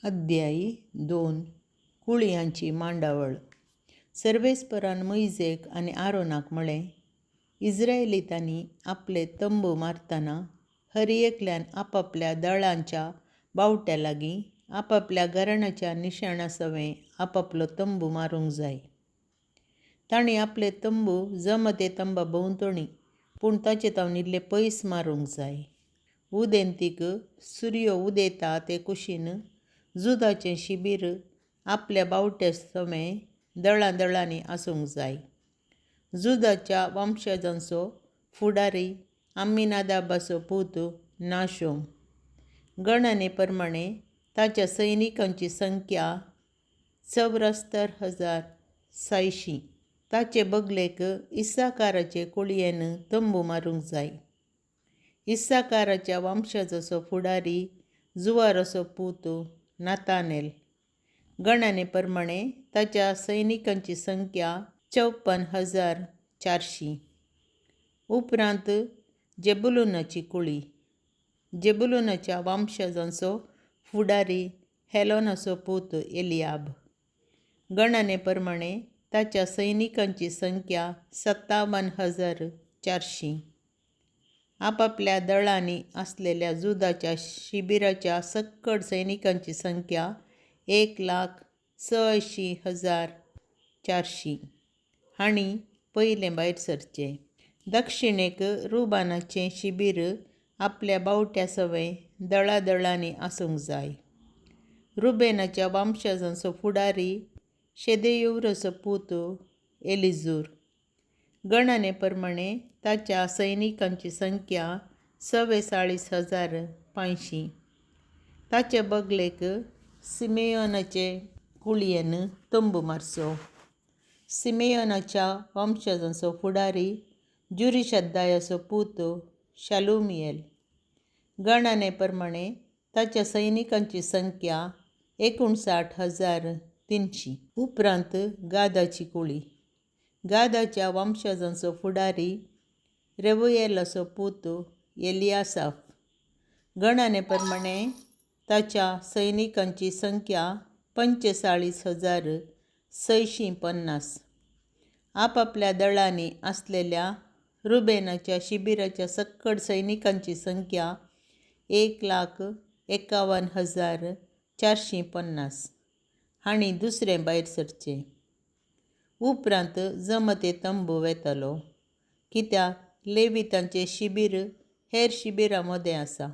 अध्यायी 2 कुळयांची मांडावळ. सर्वेस्परान मोइजेक आनी आरोनाक म्हळें, इस्रायेलीतांनी आपले तंबू मारतना हर एकल्यान आपापल्या दळांच्या बावट्या लागीं आपापल्या घराण्याच्या निशाणा सवें आपापलो तंबू मारूंक जाय. तांणी आपले तंबू जम ते तंबा भोंवतणी पूण ताचे तावन इल्ले पयस मारूंक जाय. उदेंतीक सूर्य उदेता ते कुशीन जुदाचें शिबीर आपल्या बावट्या समें दळांनी आसूंक जाय. जुदाच्या वंशजांचो फुडारी अम्मीनादाबाचो पूत नाशोन. गणने प्रमाणे ताच्या सैनिकांची संख्या 74,600. ताचे बगलेक इस्साकाराचे कुळयेन तंबू मारूंक जाय. इस्साकाराच्या वंशजाचो फुडारी जुवाराचो पूत नातानेल. गणने प्रमाणे ताच्या सैनिकांची संख्या 54,400. उपरांत जेबुलूनाची कुळी. जेबुलूनाच्या वंशजांचो फुडारी हेलोनाचो पूत एलियाब. गणने प्रमाणे ताच्या सैनिकांची संख्या 57,400. आपापल्या दळांनी आसलेल्या जुदाच्या शिबिराच्या सक्कड सैनिकांची संख्या 1,86,400. हांणी पयलें भायर सरचें. दक्षिणेक रुबानाचें शिबीर आपल्या बावट्या सवें दळांनी आसूंक जाय. रुबेनाच्या वंशजांचो फुडारी शेदेयूराचो पूत एलिजूर. गणने प्रमाणे ताच्या सैनिकांची संख्या 44,500. ताचे बगलेक सिमेयोनाचे कुळयेन तंबू मारचो. सिमेयोनाच्या वंशजांचो फुडारी जुरिशद्दायाचो पूत शालुमियेल. गणने प्रमाणे ताच्या सैनिकांची संख्या 59,300. उपरांत गादाची कुळी. गादाच्या वंशजांचो फुडारी रेबुयेलाचो पूत एलियासाफ. गणने प्रमाणे ताच्या सैनिकांची संख्या 45,650. आपापल्या दळांनी आसलेल्या रुबेनाच्या शिबिराच्या सक्कड सैनिकांची संख्या 1,51,450. हांणी दुसरें भायर सरचें. उपरांत जम ते तंबू वेतलो, कित्याक लेवितांचें शिबीर हेर शिबिरां मदें आसा.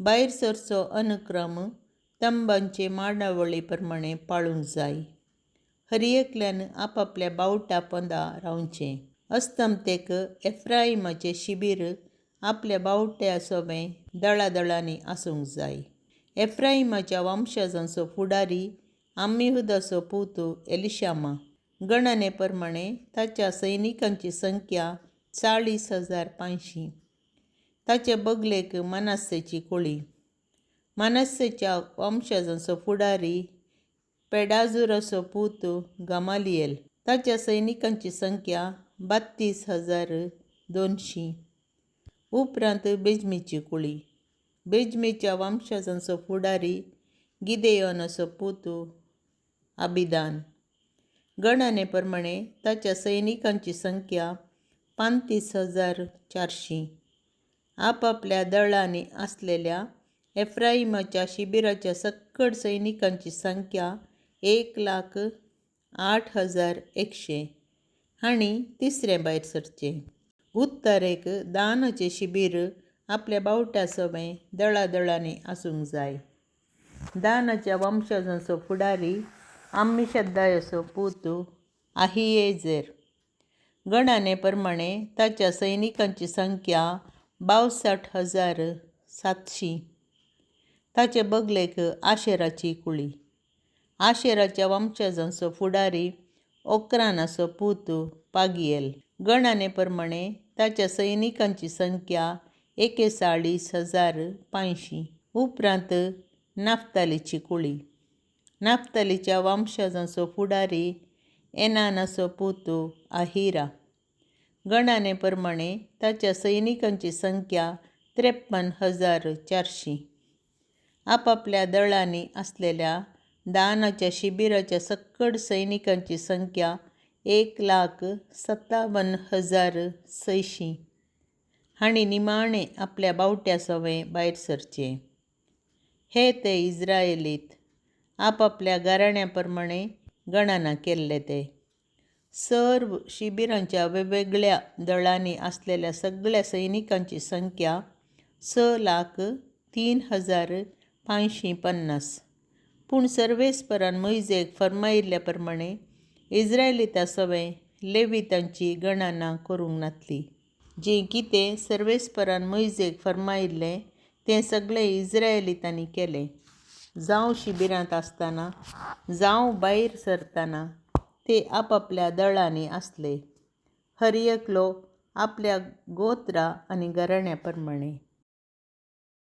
भायर सरचो अनुक्रम तंबांचे मांडावळी प्रमाणे पाळूंक जाय. हर एकल्यान आपापल्या बावट्या पंदा रावचें. अस्तमतेक एफ्राईमाचें शिबीर आपल्या बावट्या सवें दळांनी आसूंक जाय. एफ्राईमाच्या वंशजांचो फुडारी अम्मीहुदाचो पूत एलिशामा. गणने प्रमाणे ताच्या सैनिकांची संख्या 40,500. ताचे बगलेक मनास्सेची कुळी. मनास्सेच्या वंशजांचो फुडारी पेडाजूराचो पूत गमालिएल. ताच्या सैनिकांची संख्या 32,200. उपरांत बेंजमीची कुळी. बेंजमीच्या वंशजांचो फुडारी गिदेयोनाचो पूत अबीदान. गणने प्रमाणे ताच्या सैनिकांची संख्या 35,400. आपापल्या दळांनी आसलेल्या एफ्राईमाच्या शिबिराच्या सक्कड सैनिकांची संख्या 1,08,100. हांणी तिसरें भायर सरचें. उत्तरेक दानाचें शिबीर आपल्या बावट्या सवें दळांनी आसूंक जाय. दानाच्या वंशजांचो फुडारी अम्मीशद्दायाचो पूत अहियेजेर. गणने प्रमाणे ताच्या सैनिकांची संख्या 62,700. ताचे बगलेक आशेराची कुळी. आशेराच्या वंशजांचो फुडारी ओक्रानाचो पूत पागियेल. गणने प्रमाणे ताच्या सैनिकांची संख्या 41,500. उपरांत नाफ्तालीची कुळी. नाफ्तालीच्या वंशजांचो फुडारी एनानाचो पूत अहिरा. गणने प्रमाणे ताच्या सैनिकांची संख्या 53,400. आपापल्या दळांनी असलेल्या दानाच्या शिबिराच्या सकट सैनिकांची संख्या 1,57,600. हाणी निमाणे आपल्या बावट्या सवय भायर सरचे. हे ते इस्रायलीत आपापल्या घराण्याप्रमाणे गणना केल्ले ते. सर्व शिबिरांच्या वेगवेगळ्या दळांनी असलेल्या सगळ्या सैनिकांची संख्या 6,03,550. पूण सर्वेस्परान मोइजेक फर्मायिल्ल्याप्रमाणे इस्रायलिता सवय लेवितांची गणना करूंक नासली. जें कितें सर्वेस्परान मोइजेक फर्मायिल्लें तें सगळें इस्रायलितांनी केलें. जावं शिबिरांत आसतना जावं भायर सरतना ते आपापल्या दळांनी आसले. हर एकलो आपल्या गोत्रा आनी घराण्याप्रमाणे.